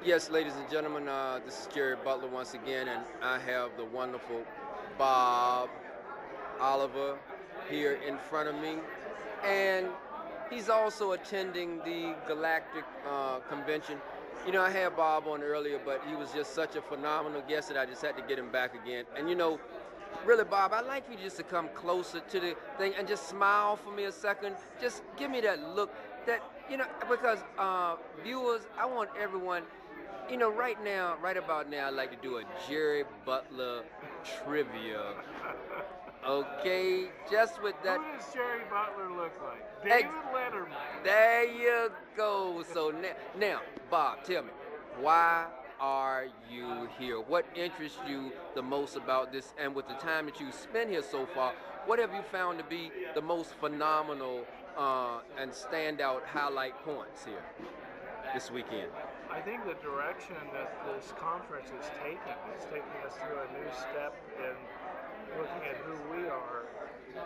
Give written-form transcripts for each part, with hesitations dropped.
Yes, ladies and gentlemen, this is Jerry Butler once again, and I have the wonderful Bob Oliver here in front of me. And he's also attending the Galactic convention. You know, I had Bob on earlier, but he was just such a phenomenal guest that I just had to get him back again. And you know, really, Bob, I'd like for you just to come closer to the thing and just smile for me a second. Just give me that look that, because viewers, I want everyone, right now, right about now, I'd like to do a Jerry Butler trivia. Okay, just with that. Who does Jerry Butler look like? Ex- David Letterman. there you go. So now, Bob, tell me, why are you here? What interests you the most about this? And with the time that you spent here so far, what have you found to be the most phenomenal and standout highlight points here this weekend? I think the direction that this conference is taking us through a new step in looking at who we are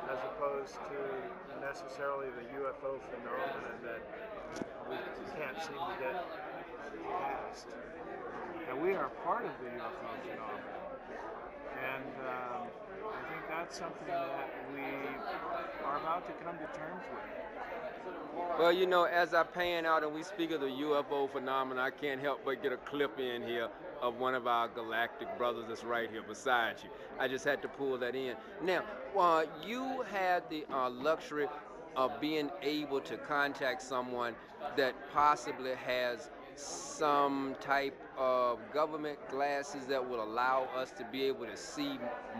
as opposed to necessarily the UFO phenomenon that we can't seem to get past. And we are part of the UFO phenomenon. And I think that's something that we are about to come to terms with. Well, as I pan out and we speak of the UFO phenomenon, I can't help but get a clip in here of one of our galactic brothers that's right here beside you. I just had to pull that in. Now, you had the luxury of being able to contact someone that possibly has some type of government glasses that will allow us to be able to see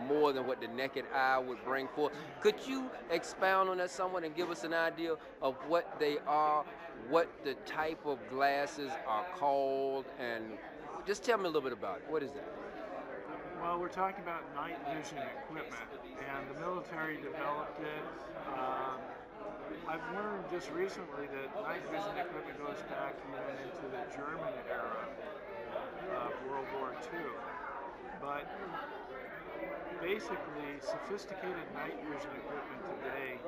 more than what the naked eye would bring forth. Could you expound on that somewhat and give us an idea of what they are, what the type of glasses are called, and just tell me a little bit about it. What is that? Well, we're talking about night vision equipment, and the military developed it. I've learned just recently that night vision equipment goes back even into the German era of World War II. But basically, sophisticated night vision equipment today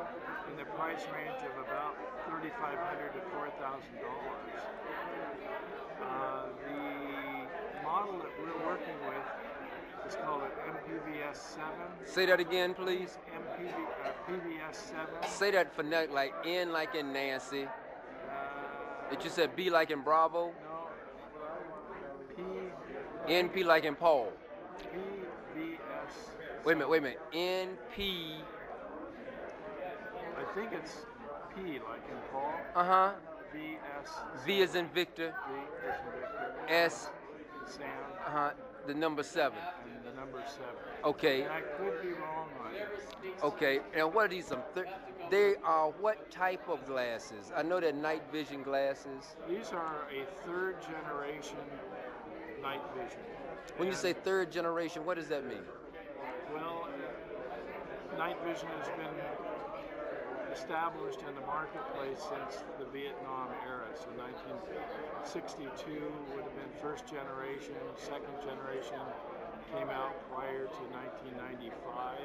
in the price range of about $3,500 to $4,000. The model that we're working with is called an MPVS 7. Say that again, please. PVS 7. Say that phonetic, like N like in Nancy. That you said B like in Bravo. No. NP like in Paul. PVS. Wait a minute. NP. I think it's P like in Paul. Uh-huh. VS. V is in Victor. V is in Victor. S. Sam. Uh-huh. The number 7. And the number 7. Okay. And I could be wrong on it. Okay. And what are these? They are what type of glasses? I know they're night vision glasses. These are a third generation night vision. When you say third generation, what does that mean? Well, night vision has been established in the marketplace since the Vietnam era. So 1962 would have been first generation, second generation came out prior to 1995,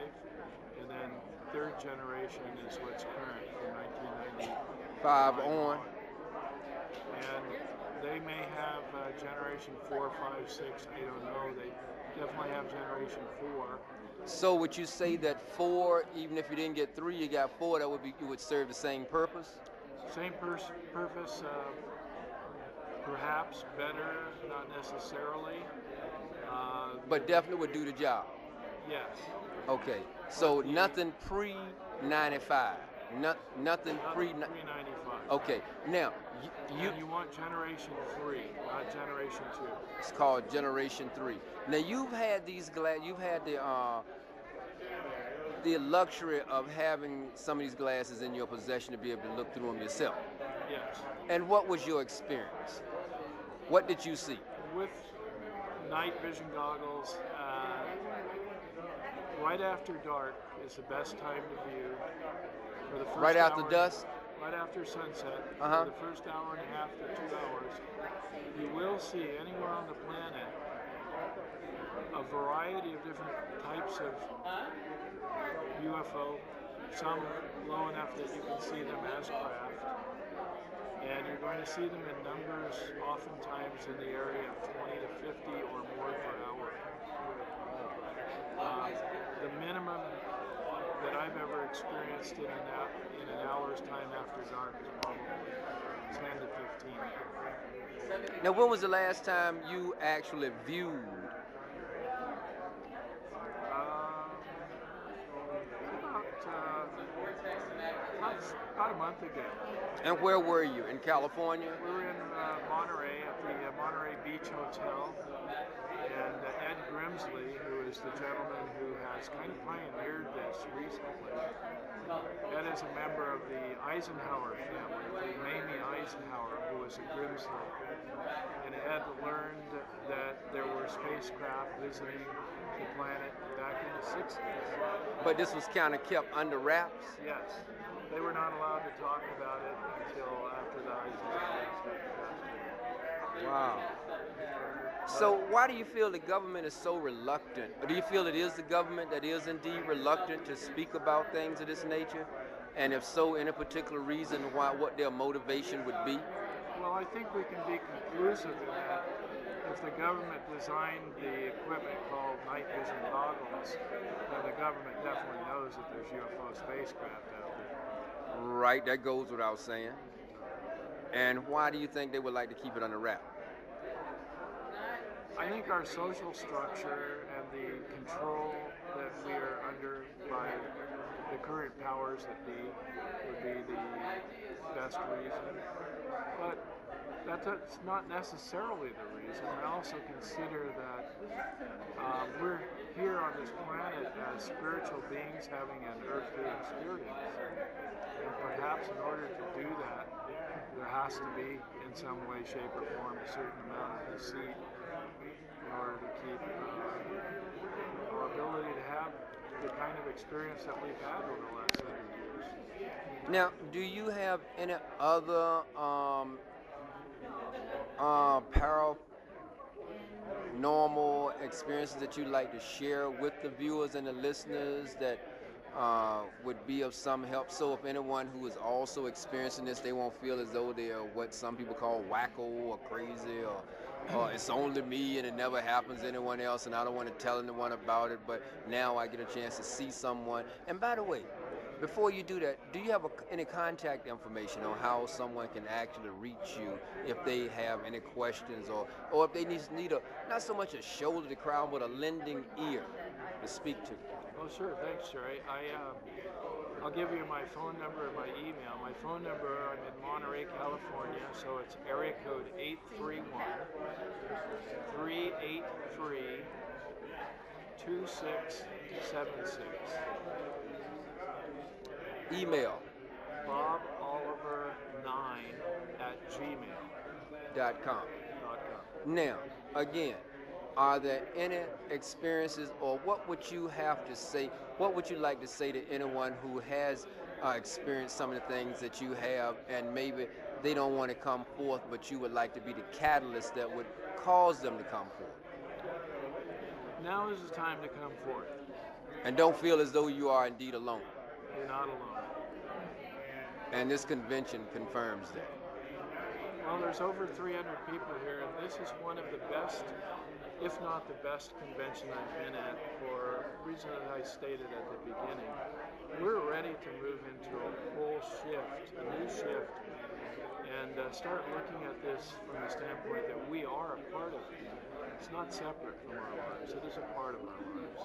and then third generation is what's current from 1995 on. And they may have generation 4, 5, 6, I don't know. They definitely have generation 4. So would you say that 4, even if you didn't get 3, you got 4, that would serve the same purpose? Same purpose, perhaps better, not necessarily. But definitely would do the job. Yes. Okay. So nothing pre-95. Nothing pre-95. Okay. Now you want generation 3, not generation 2. It's called generation 3. Now you've had these you've had the luxury of having some of these glasses in your possession to be able to look through them yourself. Yes. And what was your experience? What did you see? With night vision goggles, right after dark is the best time to view. For the first right after dusk? Right after sunset, for the first hour and a half to 2 hours, you will see anywhere on the planet a variety of different types of UFO, some low enough that you can see them as craft, and you're going to see them in numbers oftentimes in the area of 20 to 50 or more per hour. The minimum that I've ever experienced in an hour's time after dark is probably 10 to 15. Now, when was the last time you actually viewed? About a month ago. And where were you? In California? We were in Monterey at the Monterey Beach Hotel, and Ed Grimsley, who is the gentleman who has kind of pioneered this recently. Ed is a member of the Eisenhower family, Mamie Eisenhower, who was a Grimsley. And Ed learned that there were spacecraft visiting the planet back in the 60s. But this was kind of kept under wraps? Yes. They were not allowed to talk about it until after the Eisenhower. Wow. So why do you feel the government is so reluctant? Or do you feel it is the government that is indeed reluctant to speak about things of this nature? And if so, any particular reason why, what their motivation would be? Well, I think we can be conclusive in that if the government designed the equipment called night vision goggles, then the government definitely knows that there's UFO spacecraft out there. Right, that goes without saying. And why do you think they would like to keep it under wrap? I think our social structure and the control that we are under by the current powers that be would be the best reason. But that's not necessarily the reason. I also consider that we're here on this planet as spiritual beings having an earthly experience. And perhaps in order to do that, there has to be, in some way, shape, or form, a certain amount of deceit in order to keep our ability to have the kind of experience that we've had over the last 7 years. Now, do you have any other paranormal experiences that you'd like to share with the viewers and the listeners that would be of some help? So if anyone who is also experiencing this, they won't feel as though they are what some people call wacko or crazy, or it's only me and it never happens to anyone else and I don't want to tell anyone about it, but now I get a chance to see someone. And by the way, before you do that, do you have any contact information on how someone can actually reach you if they have any questions, or if they need not so much a shoulder to cry on, but a lending ear to speak to? Oh, sure. Thanks, Jerry. I'll give you my phone number and my email. My phone number, I'm in Monterey, California, so it's area code 831-383-2676. Email boboliver9@gmail.com. Now, again, are there any experiences, or what would you have to say, what would you like to say to anyone who has experienced some of the things that you have, and maybe they don't want to come forth, but you would like to be the catalyst that would cause them to come forth? Now is the time to come forth. And don't feel as though you are indeed alone. You're not alone. And this convention confirms that. Well, there's over 300 people here, and this is one of the best, if not the best convention I've been at, for the reason that I stated at the beginning. We're ready to move into a whole shift, a new shift, and start looking at this from the standpoint that we are a part of it. It's not separate from our lives. It is a part of our lives.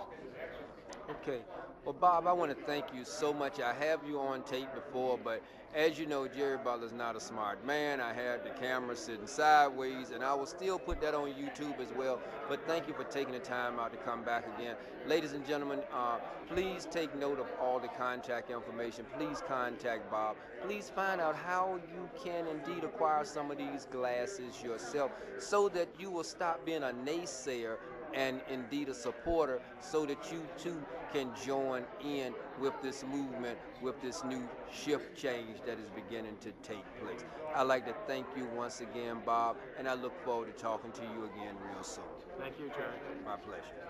Okay. Well, Bob, I want to thank you so much. I have you on tape before, but as you know, Jerry Butler's not a smart man. I had the camera sitting sideways, and I will still put that on YouTube as well. But thank you for taking the time out to come back again. Ladies and gentlemen, please take note of all the contact information. Please contact Bob. Please find out how you can indeed acquire some of these glasses yourself so that you will stop being a naysayer and indeed a supporter, so that you too can join in with this movement, with this new shift change that is beginning to take place. I'd like to thank you once again, Bob, and I look forward to talking to you again real soon. Thank you, Jerry. My pleasure.